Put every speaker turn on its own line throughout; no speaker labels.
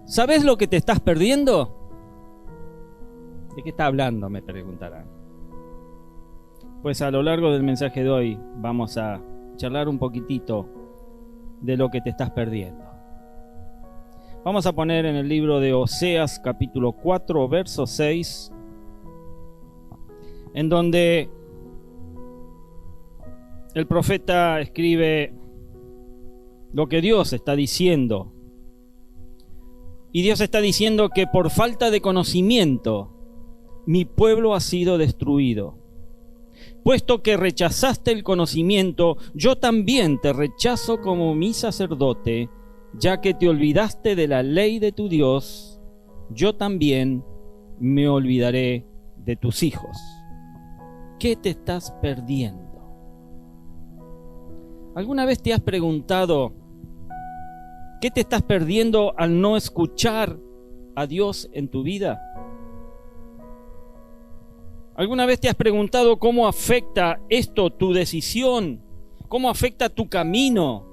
¿Sabes lo que te estás perdiendo? ¿De qué está hablando?, me preguntarán. Pues a lo largo del mensaje de hoy vamos a charlar un poquitito de lo que te estás perdiendo. Vamos a poner en el libro de Oseas capítulo 4, verso 6, en donde el profeta escribe lo que Dios está diciendo. Y Dios está diciendo que por falta de conocimiento mi pueblo ha sido destruido. Puesto que rechazaste el conocimiento, yo también te rechazo como mi sacerdote, ya que te olvidaste de la ley de tu Dios, yo también me olvidaré de tus hijos. ¿Qué te estás perdiendo? ¿Alguna vez te has preguntado qué te estás perdiendo al no escuchar a Dios en tu vida? ¿Alguna vez te has preguntado cómo afecta esto tu decisión? ¿Cómo afecta tu camino?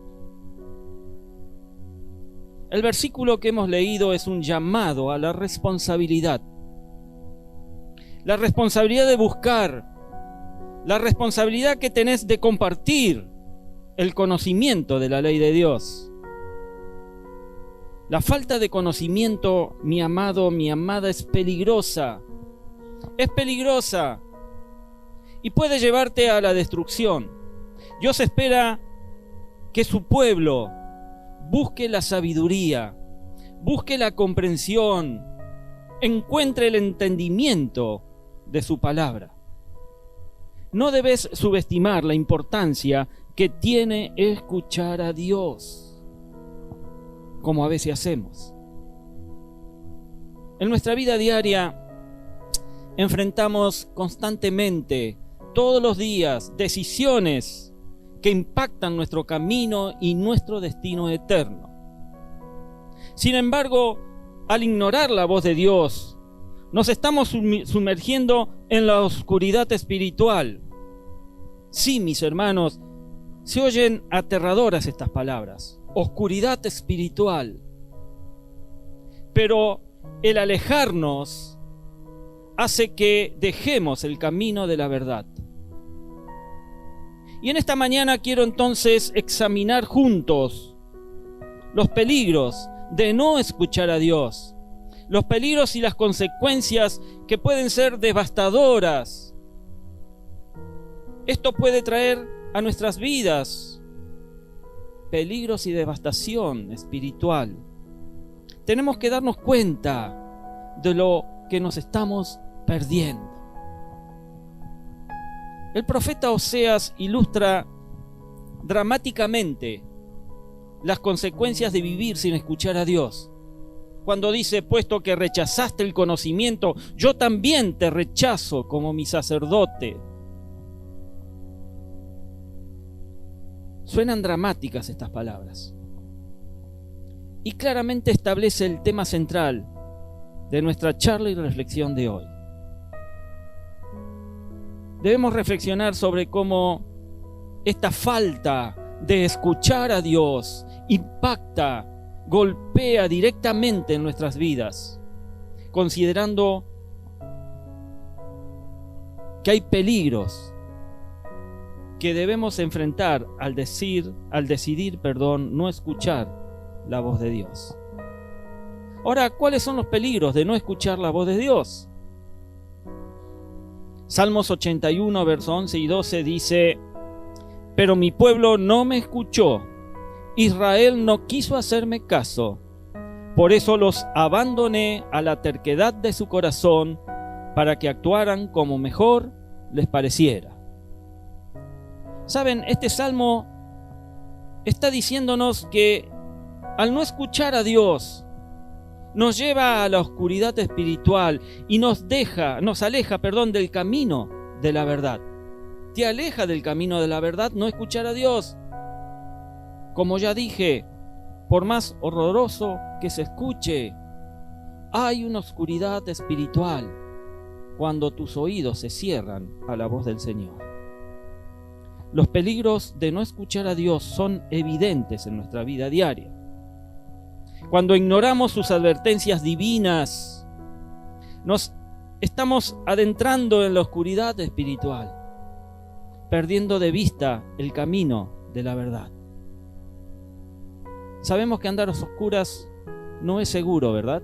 El versículo que hemos leído es un llamado a la responsabilidad. La responsabilidad de buscar, la responsabilidad que tenés de compartir el conocimiento de la ley de Dios. La falta de conocimiento, mi amado, mi amada, es peligrosa. Es peligrosa y puede llevarte a la destrucción. Dios espera que su pueblo busque la sabiduría, busque la comprensión, encuentre el entendimiento de su palabra. No debes subestimar la importancia que tiene escuchar a Dios, como a veces hacemos. En nuestra vida diaria enfrentamos constantemente, todos los días, decisiones que impactan nuestro camino y nuestro destino eterno. Sin embargo, al ignorar la voz de Dios, nos estamos sumergiendo en la oscuridad espiritual. Sí, mis hermanos, se oyen aterradoras estas palabras, oscuridad espiritual. Pero el alejarnos hace que dejemos el camino de la verdad. Y en esta mañana quiero entonces examinar juntos los peligros de no escuchar a Dios, los peligros y las consecuencias que pueden ser devastadoras. Esto puede traer a nuestras vidas peligros y devastación espiritual. Tenemos que darnos cuenta de lo que nos estamos perdiendo. El profeta Oseas ilustra dramáticamente las consecuencias de vivir sin escuchar a Dios. Cuando dice, puesto que rechazaste el conocimiento, yo también te rechazo como mi sacerdote. Suenan dramáticas estas palabras. Y claramente establece el tema central de nuestra charla y reflexión de hoy. Debemos reflexionar sobre cómo esta falta de escuchar a Dios impacta, golpea directamente en nuestras vidas, considerando que hay peligros que debemos enfrentar al decidir, no escuchar la voz de Dios. Ahora, ¿cuáles son los peligros de no escuchar la voz de Dios? Salmos 81, versos 11 y 12 dice: pero mi pueblo no me escuchó, Israel no quiso hacerme caso, por eso los abandoné a la terquedad de su corazón, para que actuaran como mejor les pareciera. Saben, este salmo está diciéndonos que al no escuchar a Dios, nos lleva a la oscuridad espiritual y nos aleja del camino de la verdad. Te aleja del camino de la verdad no escuchar a Dios. Como ya dije, por más horroroso que se escuche, hay una oscuridad espiritual cuando tus oídos se cierran a la voz del Señor. Los peligros de no escuchar a Dios son evidentes en nuestra vida diaria. cuando ignoramos sus advertencias divinas, nos estamos adentrando en la oscuridad espiritual, perdiendo de vista el camino de la verdad. Sabemos que andar a oscuras no es seguro, ¿verdad?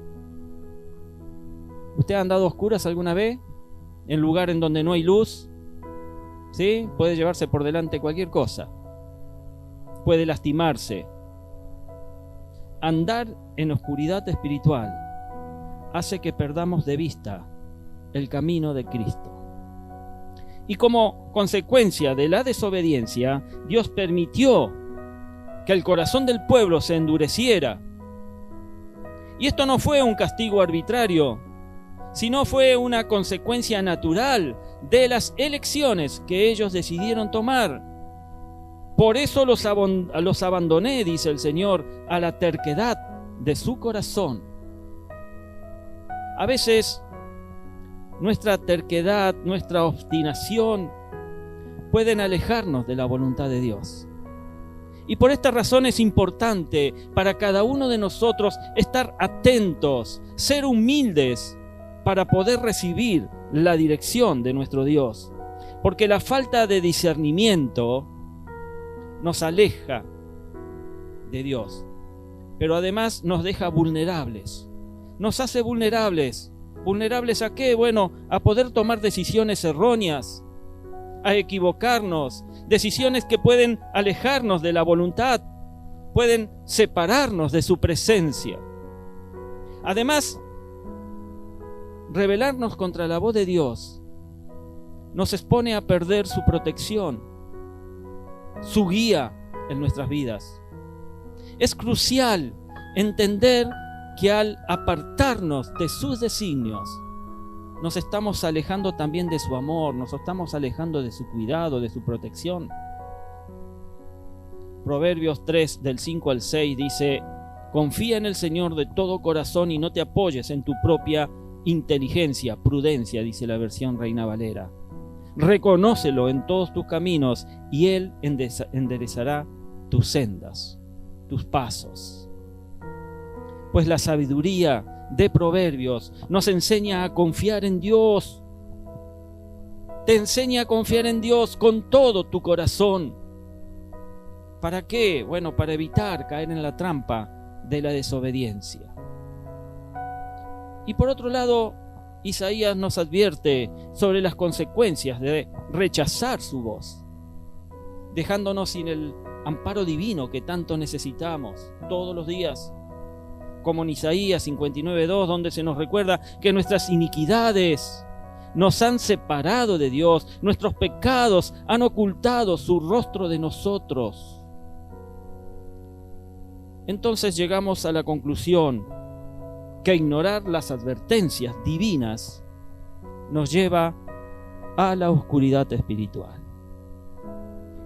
¿Usted ha andado a oscuras alguna vez? ¿En lugar en donde no hay luz? ¿Sí? Puede llevarse por delante cualquier cosa. Puede lastimarse. Andar en oscuridad espiritual hace que perdamos de vista el camino de Cristo. Y como consecuencia de la desobediencia, Dios permitió que el corazón del pueblo se endureciera. Y esto no fue un castigo arbitrario, sino fue una consecuencia natural de las elecciones que ellos decidieron tomar. Por eso los abandoné, dice el Señor, a la terquedad de su corazón. A veces nuestra terquedad, nuestra obstinación pueden alejarnos de la voluntad de Dios. Y por esta razón es importante para cada uno de nosotros estar atentos, ser humildes para poder recibir la dirección de nuestro Dios. Porque la falta de discernimiento nos aleja de Dios, pero además nos deja vulnerables. Nos hace vulnerables. ¿Vulnerables a qué? Bueno, a poder tomar decisiones erróneas, a equivocarnos, decisiones que pueden alejarnos de la voluntad, pueden separarnos de su presencia. Además, rebelarnos contra la voz de Dios nos expone a perder su protección, su guía en nuestras vidas. Es crucial entender que al apartarnos de sus designios, nos estamos alejando también de su amor, nos estamos alejando de su cuidado, de su protección. Proverbios 3, del 5 al 6 dice: confía en el Señor de todo corazón y no te apoyes en tu propia inteligencia, prudencia, dice la versión Reina Valera. Reconócelo en todos tus caminos y Él enderezará tus sendas, tus pasos. Pues la sabiduría de Proverbios nos enseña a confiar en Dios. Te enseña a confiar en Dios con todo tu corazón. ¿Para qué? Bueno, para evitar caer en la trampa de la desobediencia. Y por otro lado, Isaías nos advierte sobre las consecuencias de rechazar su voz, dejándonos sin el amparo divino que tanto necesitamos todos los días. Como en Isaías 59:2, donde se nos recuerda que nuestras iniquidades nos han separado de Dios, nuestros pecados han ocultado su rostro de nosotros. Entonces llegamos a la conclusión que ignorar las advertencias divinas nos lleva a la oscuridad espiritual.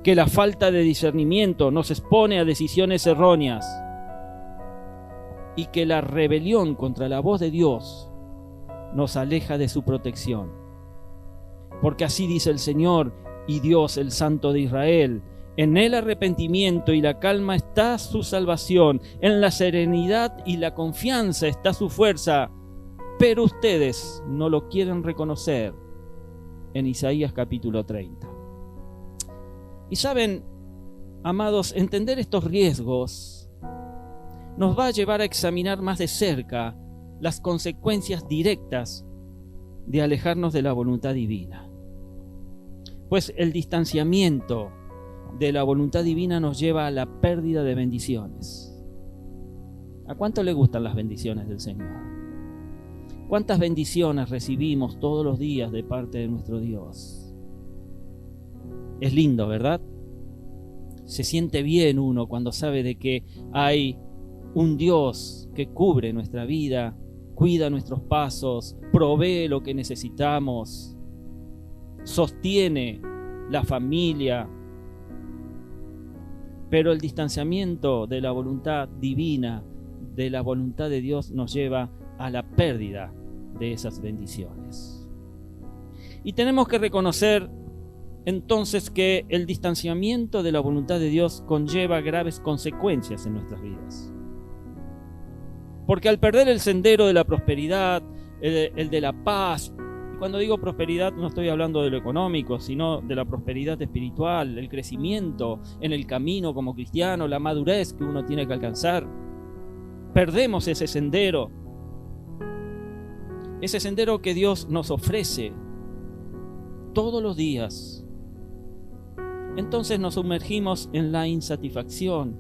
Que la falta de discernimiento nos expone a decisiones erróneas. Y que la rebelión contra la voz de Dios nos aleja de su protección. Porque así dice el Señor y Dios, el Santo de Israel: en el arrepentimiento y la calma está su salvación, en la serenidad y la confianza está su fuerza, pero ustedes no lo quieren reconocer. En Isaías capítulo 30. Y saben, amados, entender estos riesgos nos va a llevar a examinar más de cerca las consecuencias directas de alejarnos de la voluntad divina. Pues el distanciamiento de la voluntad divina nos lleva a la pérdida de bendiciones. ¿A cuánto le gustan las bendiciones del Señor? ¿Cuántas bendiciones recibimos todos los días de parte de nuestro Dios? Es lindo, ¿verdad? Se siente bien uno cuando sabe de que hay un Dios que cubre nuestra vida, cuida nuestros pasos, provee lo que necesitamos, sostiene la familia. Pero el distanciamiento de la voluntad divina, de la voluntad de Dios, nos lleva a la pérdida de esas bendiciones. Y tenemos que reconocer entonces que el distanciamiento de la voluntad de Dios conlleva graves consecuencias en nuestras vidas. Porque al perder el sendero de la prosperidad, el de la paz, y cuando digo prosperidad no estoy hablando de lo económico, sino de la prosperidad espiritual, el crecimiento en el camino como cristiano, la madurez que uno tiene que alcanzar. Perdemos ese sendero que Dios nos ofrece todos los días. Entonces nos sumergimos en la insatisfacción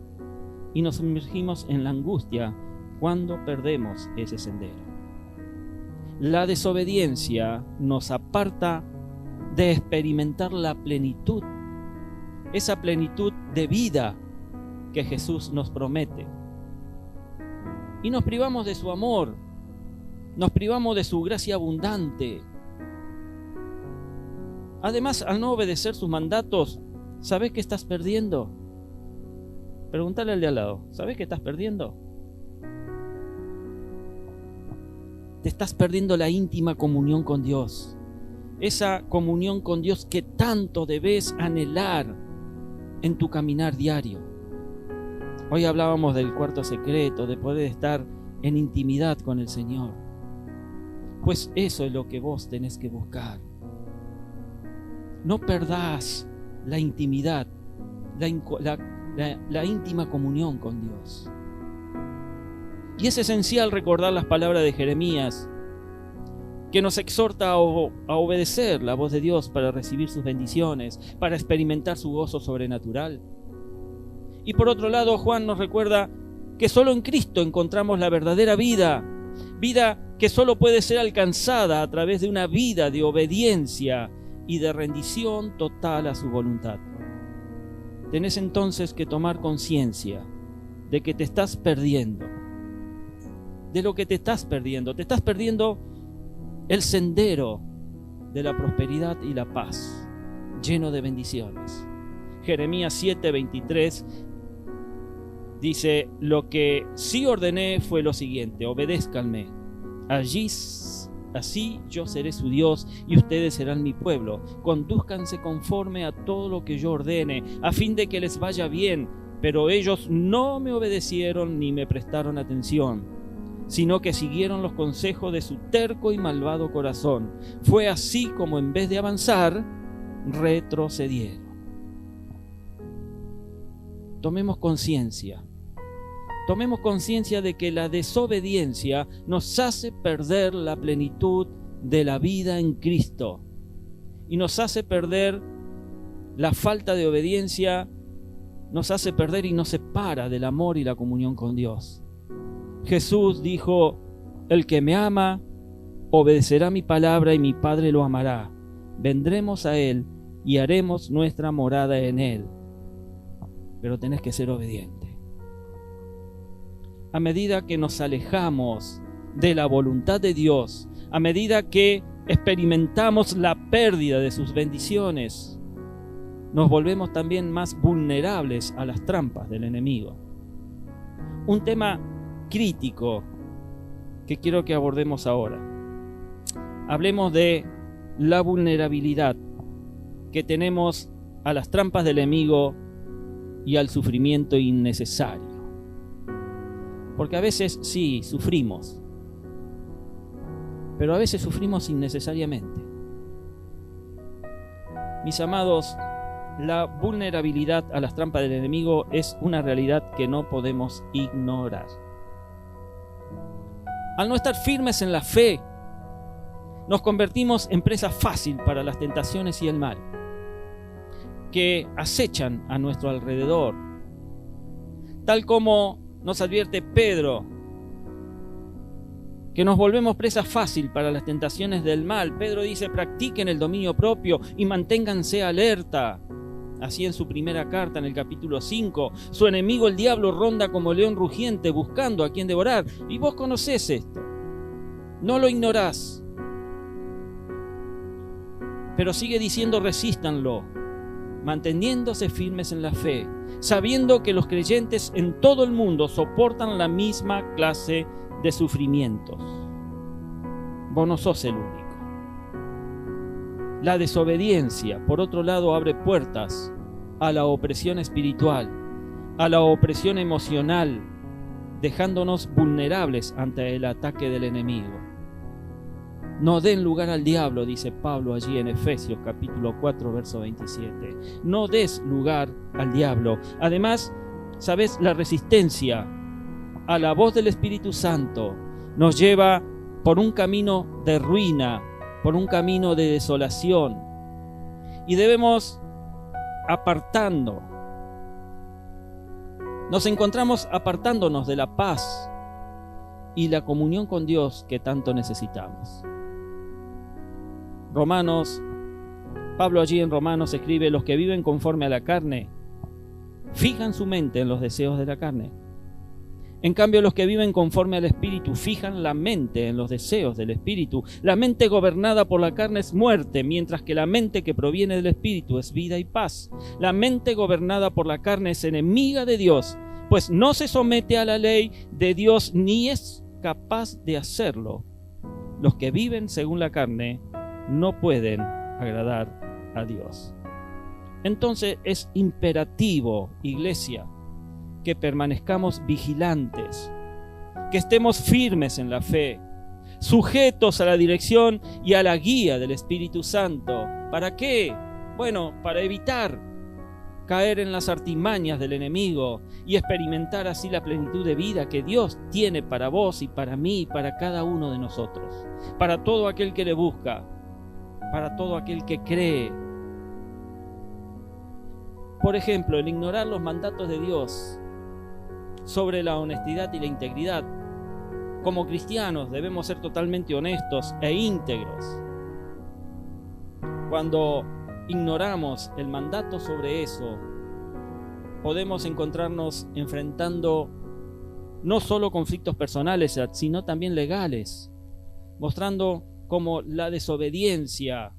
y nos sumergimos en la angustia cuando perdemos ese sendero. La desobediencia nos aparta de experimentar la plenitud, esa plenitud de vida que Jesús nos promete. Y nos privamos de su amor, nos privamos de su gracia abundante. Además, al no obedecer sus mandatos, ¿sabes qué estás perdiendo? Pregúntale al de al lado, ¿sabes qué estás perdiendo? Te estás perdiendo la íntima comunión con Dios. Esa comunión con Dios que tanto debes anhelar en tu caminar diario. Hoy hablábamos del cuarto secreto, de poder estar en intimidad con el Señor. Pues eso es lo que vos tenés que buscar. No perdás la intimidad, la íntima comunión con Dios. Y es esencial recordar las palabras de Jeremías, que nos exhorta a obedecer la voz de Dios para recibir sus bendiciones, para experimentar su gozo sobrenatural. Y por otro lado, Juan nos recuerda que solo en Cristo encontramos la verdadera vida, vida que solo puede ser alcanzada a través de una vida de obediencia y de rendición total a su voluntad. Tenés entonces que tomar conciencia de que te estás perdiendo, de lo que te estás perdiendo. Te estás perdiendo el sendero de la prosperidad y la paz, lleno de bendiciones. Jeremías 7:23 dice: lo que sí ordené fue lo siguiente, obedézcanme. Así yo seré su Dios y ustedes serán mi pueblo. Condúzcanse conforme a todo lo que yo ordene, a fin de que les vaya bien. Pero ellos no me obedecieron ni me prestaron atención, sino que siguieron los consejos de su terco y malvado corazón. Fue así como en vez de avanzar, retrocedieron. Tomemos conciencia de que la desobediencia nos hace perder la plenitud de la vida en Cristo. Y nos hace perder la falta de obediencia, nos hace perder y nos separa del amor y la comunión con Dios. Jesús dijo: el que me ama, obedecerá mi palabra y mi Padre lo amará. Vendremos a Él y haremos nuestra morada en Él. Pero tenés que ser obediente. A medida que nos alejamos de la voluntad de Dios, a medida que experimentamos la pérdida de sus bendiciones, nos volvemos también más vulnerables a las trampas del enemigo. Un tema crítico que quiero que abordemos ahora. Hablemos de la vulnerabilidad que tenemos a las trampas del enemigo y al sufrimiento innecesario. Porque a veces sí, sufrimos, pero a veces sufrimos innecesariamente. Mis amados, la vulnerabilidad a las trampas del enemigo es una realidad que no podemos ignorar. Al no estar firmes en la fe, nos convertimos en presa fácil para las tentaciones y el mal que acechan a nuestro alrededor. Tal como nos advierte Pedro, que nos volvemos presa fácil para las tentaciones del mal. Pedro dice: practiquen el dominio propio y manténganse alerta. Así en su primera carta, en el capítulo 5, su enemigo el diablo ronda como león rugiente buscando a quien devorar. Y vos conocés esto, no lo ignorás. Pero sigue diciendo: resístanlo, manteniéndose firmes en la fe, sabiendo que los creyentes en todo el mundo soportan la misma clase de sufrimientos. Vos no sos el único. La desobediencia, por otro lado, abre puertas a la opresión espiritual, a la opresión emocional, dejándonos vulnerables ante el ataque del enemigo. No den lugar al diablo, dice Pablo allí en Efesios capítulo 4, verso 27. No des lugar al diablo. Además, ¿sabes? La resistencia a la voz del Espíritu Santo nos lleva por un camino de ruina, por un camino de desolación. Y debemos nos encontramos apartándonos de la paz y la comunión con Dios que tanto necesitamos. Pablo allí en Romanos escribe: los que viven conforme a la carne fijan su mente en los deseos de la carne. En cambio, los que viven conforme al Espíritu fijan la mente en los deseos del Espíritu. La mente gobernada por la carne es muerte, mientras que la mente que proviene del Espíritu es vida y paz. La mente gobernada por la carne es enemiga de Dios, pues no se somete a la ley de Dios ni es capaz de hacerlo. Los que viven según la carne no pueden agradar a Dios. Entonces es imperativo, iglesia, que permanezcamos vigilantes, que estemos firmes en la fe, sujetos a la dirección y a la guía del Espíritu Santo. ¿Para qué? Bueno, para evitar caer en las artimañas del enemigo y experimentar así la plenitud de vida que Dios tiene para vos y para mí y para cada uno de nosotros, para todo aquel que le busca, para todo aquel que cree. Por ejemplo, el ignorar los mandatos de Dios sobre la honestidad y la integridad. Como cristianos debemos ser totalmente honestos e íntegros. Cuando ignoramos el mandato sobre eso, podemos encontrarnos enfrentando no solo conflictos personales, sino también legales, mostrando cómo la desobediencia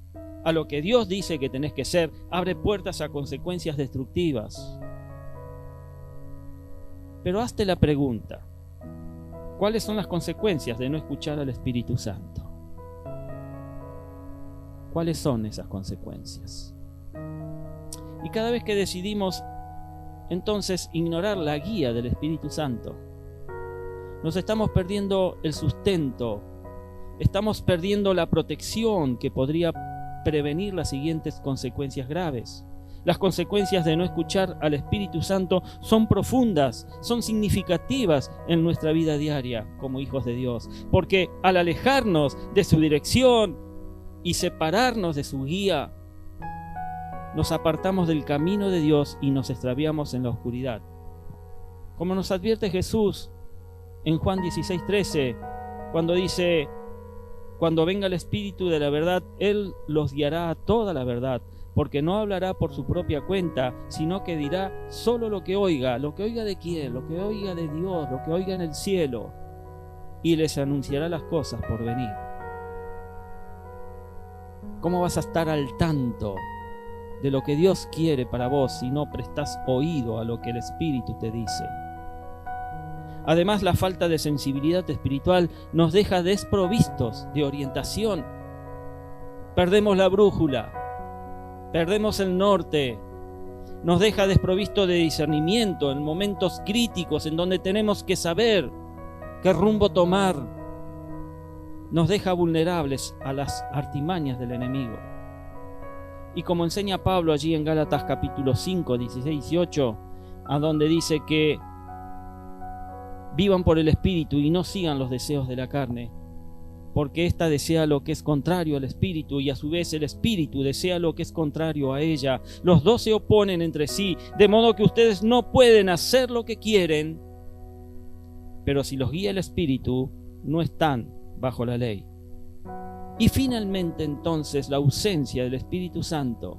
a lo que Dios dice que tenés que ser abre puertas a consecuencias destructivas. Pero hazte la pregunta: ¿cuáles son las consecuencias de no escuchar al Espíritu Santo? ¿Cuáles son esas consecuencias? Y cada vez que decidimos entonces ignorar la guía del Espíritu Santo, nos estamos perdiendo el sustento, estamos perdiendo la protección que podría prevenir las siguientes consecuencias graves. Las consecuencias de no escuchar al Espíritu Santo son profundas, son significativas en nuestra vida diaria como hijos de Dios, porque al alejarnos de su dirección y separarnos de su guía, nos apartamos del camino de Dios y nos extraviamos en la oscuridad. Como nos advierte Jesús en Juan 16:13, cuando dice: cuando venga el Espíritu de la verdad, Él los guiará a toda la verdad, porque no hablará por su propia cuenta, sino que dirá solo lo que oiga. ¿Lo que oiga de quién? Lo que oiga de Dios, lo que oiga en el cielo, y les anunciará las cosas por venir. ¿Cómo vas a estar al tanto de lo que Dios quiere para vos si no prestás oído a lo que el Espíritu te dice? Además, la falta de sensibilidad espiritual nos deja desprovistos de orientación. Perdemos la brújula, perdemos el norte, nos deja desprovisto de discernimiento en momentos críticos en donde tenemos que saber qué rumbo tomar. Nos deja vulnerables a las artimañas del enemigo. Y como enseña Pablo allí en Gálatas capítulo 5, 16 y 18, a donde dice que vivan por el Espíritu y no sigan los deseos de la carne, porque ésta desea lo que es contrario al Espíritu y a su vez el Espíritu desea lo que es contrario a ella. Los dos se oponen entre sí, de modo que ustedes no pueden hacer lo que quieren, pero si los guía el Espíritu, no están bajo la ley. Y finalmente entonces la ausencia del Espíritu Santo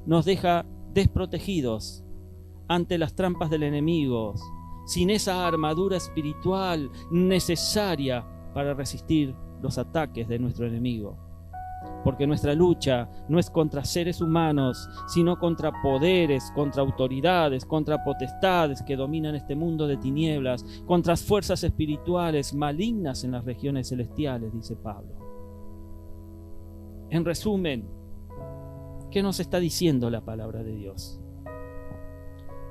nos deja desprotegidos ante las trampas del enemigo, sin esa armadura espiritual necesaria para resistir los ataques de nuestro enemigo. Porque nuestra lucha no es contra seres humanos, sino contra poderes, contra autoridades, contra potestades que dominan este mundo de tinieblas, contra fuerzas espirituales malignas en las regiones celestiales, dice Pablo. En resumen, ¿qué nos está diciendo la palabra de Dios?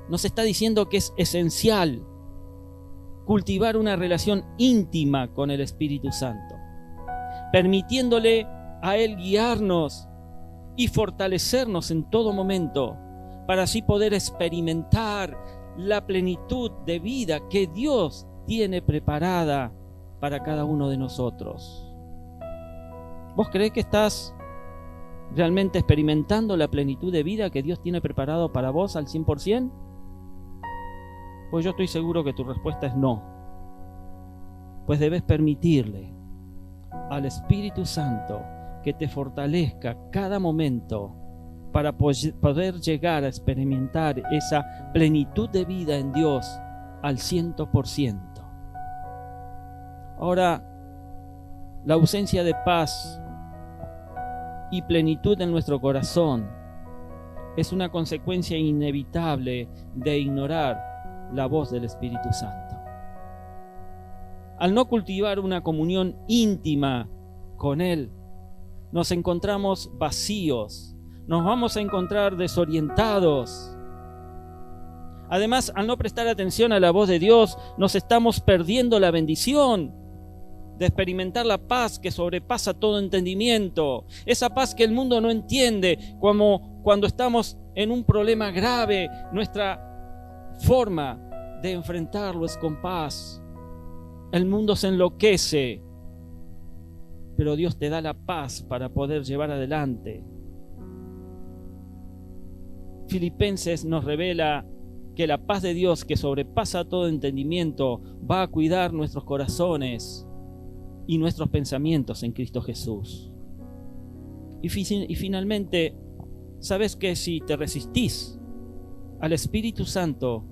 Nos está diciendo que es esencial cultivar una relación íntima con el Espíritu Santo, permitiéndole a Él guiarnos y fortalecernos en todo momento, para así poder experimentar la plenitud de vida que Dios tiene preparada para cada uno de nosotros. ¿Vos creés que estás realmente experimentando la plenitud de vida que Dios tiene preparado para vos al 100%? Pues yo estoy seguro que tu respuesta es no. Pues debes permitirle al Espíritu Santo que te fortalezca cada momento para poder llegar a experimentar esa plenitud de vida en Dios al 100%. Ahora, la ausencia de paz y plenitud en nuestro corazón es una consecuencia inevitable de ignorar la voz del Espíritu Santo. Al no cultivar una comunión íntima con Él, nos encontramos vacíos, nos vamos a encontrar desorientados. Además, al no prestar atención a la voz de Dios, nos estamos perdiendo la bendición de experimentar la paz que sobrepasa todo entendimiento, esa paz que el mundo no entiende, como cuando estamos en un problema grave. Nuestra forma de enfrentarlo es con paz. El mundo se enloquece, pero Dios te da la paz para poder llevar adelante. Filipenses nos revela que la paz de Dios, que sobrepasa todo entendimiento, va a cuidar nuestros corazones y nuestros pensamientos en Cristo Jesús. Y finalmente, ¿sabes que si te resistís al Espíritu Santo,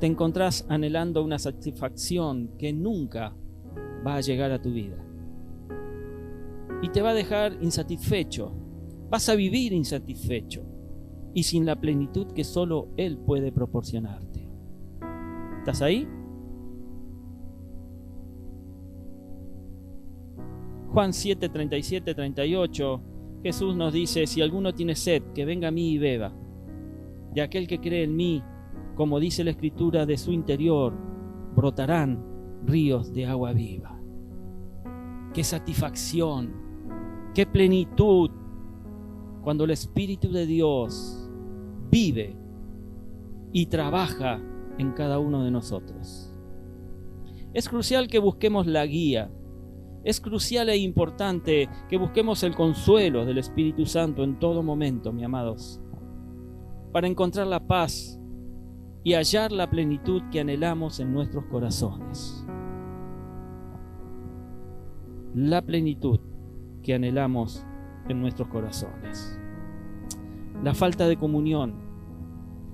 te encontrás anhelando una satisfacción que nunca va a llegar a tu vida? Y te va a dejar insatisfecho. Vas a vivir insatisfecho y sin la plenitud que solo Él puede proporcionarte. ¿Estás ahí? Juan 7, 37, 38, Jesús nos dice: si alguno tiene sed, que venga a mí y beba. De aquel que cree en mí, como dice la Escritura, de su interior brotarán ríos de agua viva. ¡Qué satisfacción! ¡Qué plenitud! Cuando el Espíritu de Dios vive y trabaja en cada uno de nosotros. Es crucial que busquemos la guía. Es crucial e importante que busquemos el consuelo del Espíritu Santo en todo momento, mis amados, para encontrar la paz y hallar la plenitud que anhelamos en nuestros corazones. La plenitud que anhelamos en nuestros corazones. La falta de comunión,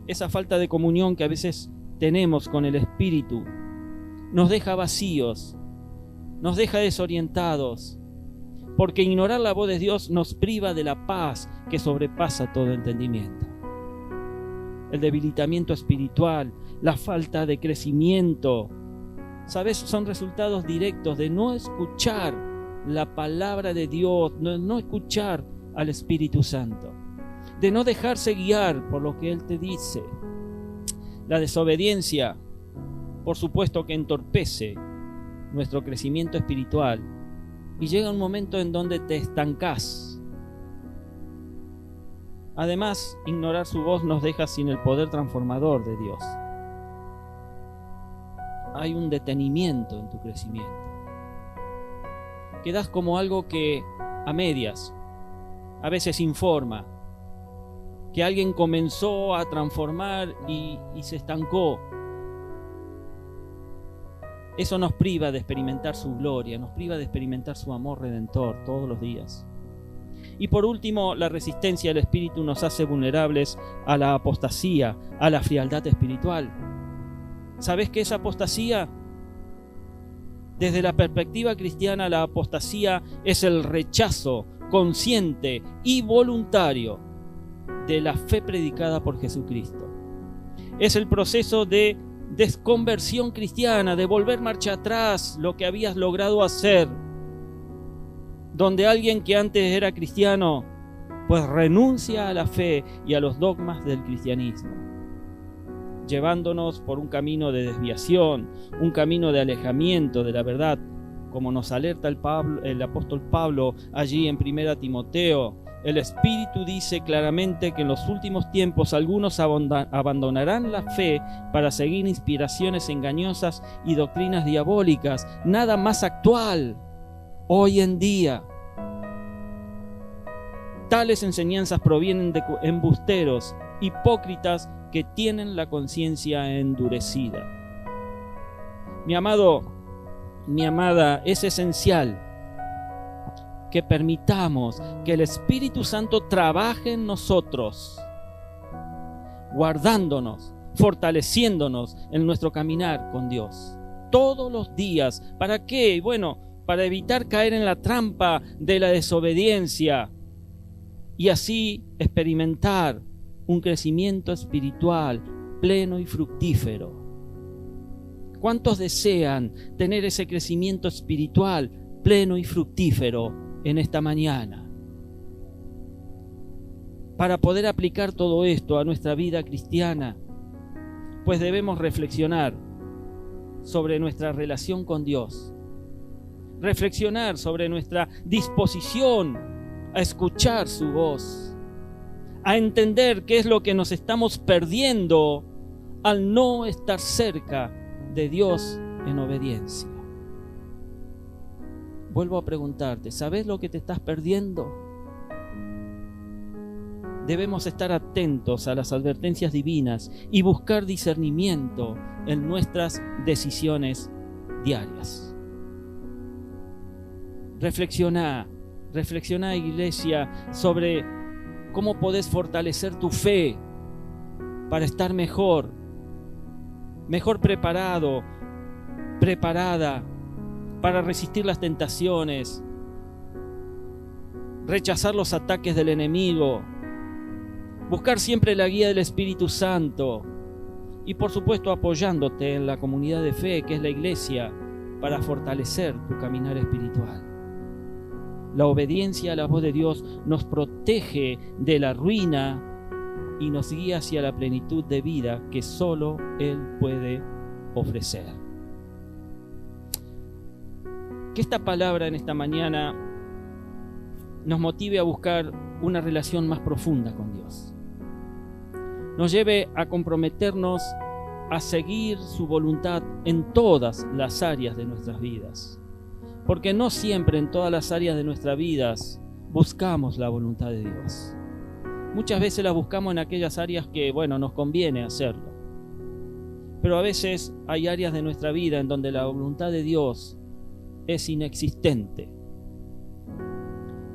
esa falta de comunión que a veces tenemos con el Espíritu, nos deja vacíos, nos deja desorientados, porque ignorar la voz de Dios nos priva de la paz que sobrepasa todo entendimiento. El debilitamiento espiritual, la falta de crecimiento, ¿sabes? Son resultados directos de no escuchar la palabra de Dios, no escuchar al Espíritu Santo, de no dejarse guiar por lo que Él te dice. La desobediencia, por supuesto que entorpece nuestro crecimiento espiritual y llega un momento en donde te estancás. Además, ignorar su voz nos deja sin el poder transformador de Dios. Hay un detenimiento en tu crecimiento. Quedás como algo que a medias, a veces informa, que alguien comenzó a transformar y se estancó. Eso nos priva de experimentar su gloria, nos priva de experimentar su amor redentor todos los días. Y por último, la resistencia al Espíritu nos hace vulnerables a la apostasía, a la frialdad espiritual. ¿Sabes qué es apostasía? Desde la perspectiva cristiana, la apostasía es el rechazo consciente y voluntario de la fe predicada por Jesucristo. Es el proceso de desconversión cristiana, de volver marcha atrás lo que habías logrado hacer, donde alguien que antes era cristiano pues renuncia a la fe y a los dogmas del cristianismo. llevándonos por un camino de desviación, un camino de alejamiento de la verdad, como nos alerta el apóstol Pablo allí en 1 Timoteo. El Espíritu dice claramente que en los últimos tiempos algunos abandonarán la fe para seguir inspiraciones engañosas y doctrinas diabólicas. Nada más actual hoy en día. Tales enseñanzas provienen de embusteros, hipócritas que tienen la conciencia endurecida. Mi amado, mi amada, es esencial que permitamos que el Espíritu Santo trabaje en nosotros, guardándonos, fortaleciéndonos en nuestro caminar con Dios todos los días. ¿Para qué? Bueno, para evitar caer en la trampa de la desobediencia y así experimentar un crecimiento espiritual pleno y fructífero. ¿Cuántos desean tener ese crecimiento espiritual pleno y fructífero en esta mañana? Para poder aplicar todo esto a nuestra vida cristiana, pues debemos reflexionar sobre nuestra relación con Dios, reflexionar sobre nuestra disposición a escuchar su voz, a entender qué es lo que nos estamos perdiendo al no estar cerca de Dios en obediencia. Vuelvo a preguntarte, ¿sabes lo que te estás perdiendo? Debemos estar atentos a las advertencias divinas y buscar discernimiento en nuestras decisiones diarias. Reflexiona, iglesia, sobre cómo podés fortalecer tu fe para estar mejor preparado, preparada para resistir las tentaciones, rechazar los ataques del enemigo, buscar siempre la guía del Espíritu Santo y por supuesto apoyándote en la comunidad de fe que es la iglesia para fortalecer tu caminar espiritual. La obediencia a la voz de Dios nos protege de la ruina y nos guía hacia la plenitud de vida que solo Él puede ofrecer. Que esta palabra en esta mañana nos motive a buscar una relación más profunda con Dios. Nos lleve a comprometernos a seguir su voluntad en todas las áreas de nuestras vidas. Porque no siempre en todas las áreas de nuestras vidas buscamos la voluntad de Dios. Muchas veces la buscamos en aquellas áreas que, nos conviene hacerlo. Pero a veces hay áreas de nuestra vida en donde la voluntad de Dios es inexistente.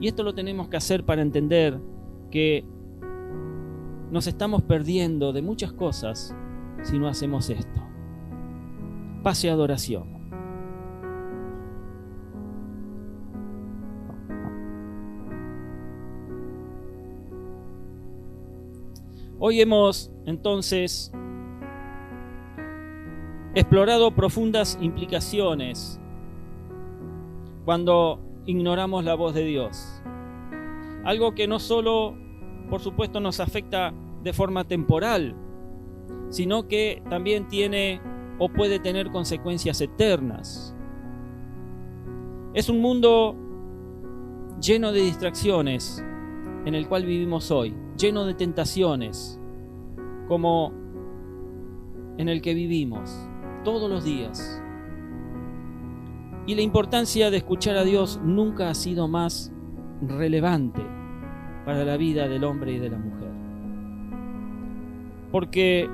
Y esto lo tenemos que hacer para entender que nos estamos perdiendo de muchas cosas si no hacemos esto. Pase a adoración. Hoy hemos entonces explorado profundas implicaciones cuando ignoramos la voz de Dios. Algo que no solo, por supuesto, nos afecta de forma temporal, sino que también tiene o puede tener consecuencias eternas. Es un mundo lleno de distracciones en el cual vivimos hoy, lleno de tentaciones, como en el que vivimos todos los días. Y la importancia de escuchar a Dios nunca ha sido más relevante para la vida del hombre y de la mujer. Porque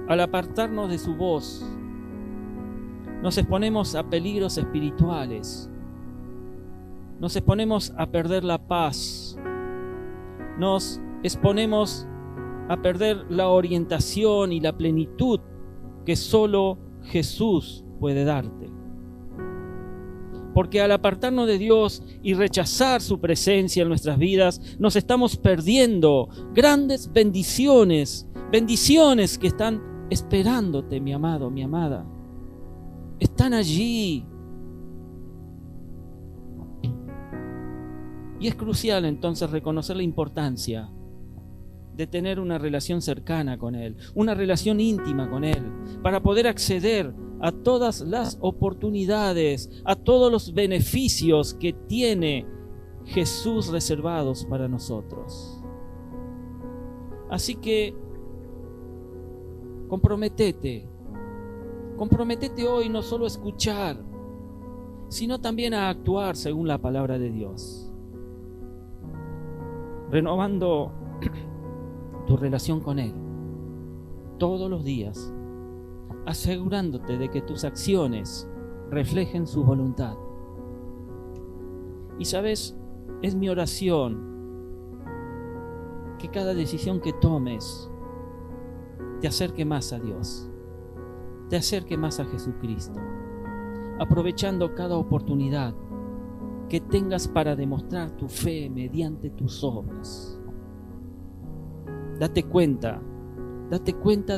al apartarnos de su voz, nos exponemos a peligros espirituales, nos exponemos a perder la paz, nos exponemos a perder la orientación y la plenitud que solo Jesús puede darte. Porque al apartarnos de Dios y rechazar su presencia en nuestras vidas, nos estamos perdiendo grandes bendiciones, bendiciones que están esperándote, mi amado, mi amada. Están allí. Y es crucial entonces reconocer la importancia de tener una relación cercana con Él, una relación íntima con Él, para poder acceder a todas las oportunidades, a todos los beneficios que tiene Jesús reservados para nosotros. Así que comprométete hoy no solo a escuchar, sino también a actuar según la palabra de Dios, renovando tu relación con Él todos los días, asegurándote de que tus acciones reflejen su voluntad. Y sabes, es mi oración que cada decisión que tomes te acerque más a Dios, te acerque más a Jesucristo, aprovechando cada oportunidad que tengas para demostrar tu fe mediante tus obras. Date cuenta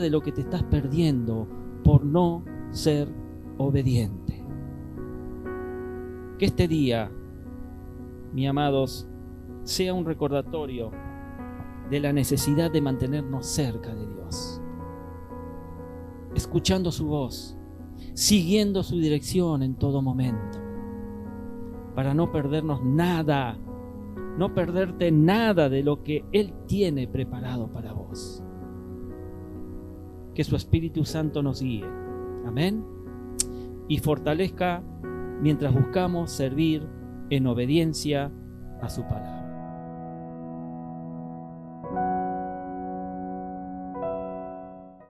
de lo que te estás perdiendo por no ser obediente. Que este día, mis amados, sea un recordatorio de la necesidad de mantenernos cerca de Dios, escuchando su voz, siguiendo su dirección en todo momento, para no perdernos nada, no perderte nada de lo que Él tiene preparado para vos. Que su Espíritu Santo nos guíe, amén, y fortalezca mientras buscamos servir en obediencia a su palabra.